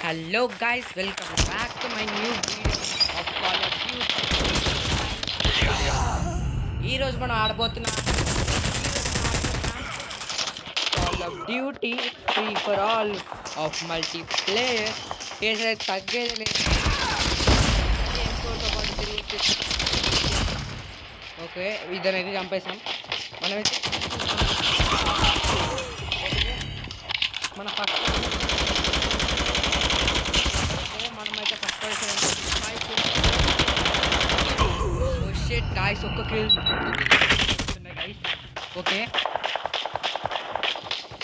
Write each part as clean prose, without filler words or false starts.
Hello guys, welcome back to my new video of Call of Duty. ఈ రోజు మనం ఆడబోతున్నా Call of Duty Free for All of multiplayer. ఏదైతే తగ్గేది లేదు. Okay ఇద్దరైతే చంపేసాం. మనమైతే మన ఫస్ట్ షిట్ గాయ్స్ ఒక్క కిల్ ఓకే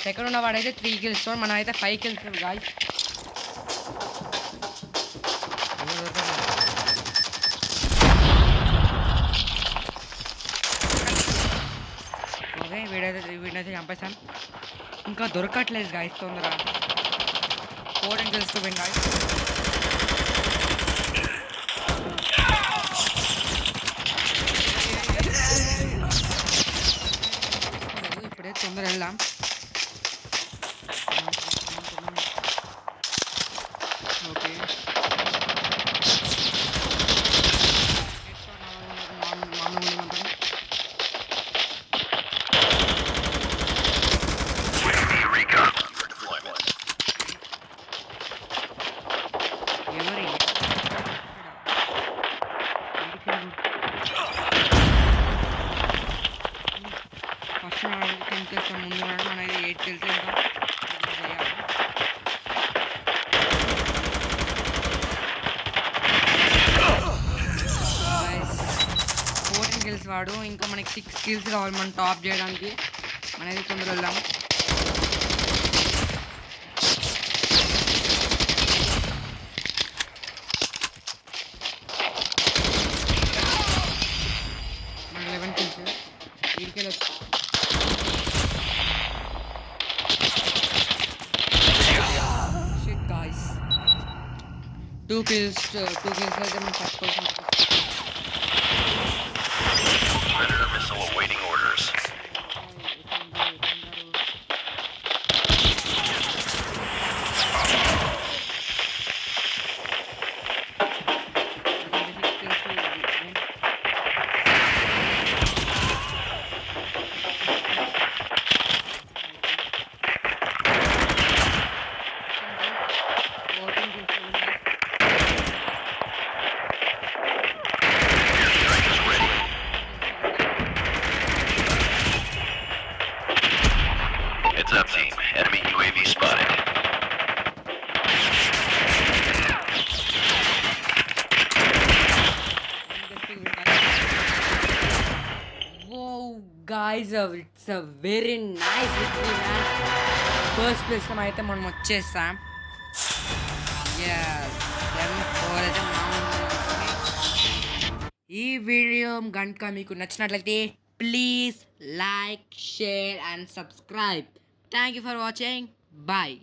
సెకండ్ ఉన్న వాడైతే 3 కిల్స్ మనం అయితే 5 కిల్స్ గాయ్స్ ఓకే వీడైతే చంపేసాం ఇంకా దొరకట్లేదు గాయ్స్ తొందరగా 4 కిల్స్ టు విన్ గాయ్స్ తొందర వెళ్దాం ఓకే ఎవరి ఫస్ట్ 10 కిల్స్ ముందు ఉన్నాడు మన 8 కిల్స్ ఇంకా చేయాలి 14 కిల్స్ వాడు ఇంకా మనకి 6 కిల్స్ కావాలి మనం టాప్ చేయడానికి మనది తొందర వెళ్దాం మన 11 కిల్స్ వీడికి 2 kills అయితే మనం first position Predator missile awaiting orders. Heads up, team. Enemy UAV spotted. Whoa, guys, it's a very nice victory, man. First place లో అయితే మనం వచ్చేసాం ఈ వీడియో కనుక మీకు నచ్చినట్లయితే please like share and subscribe thank you for watching bye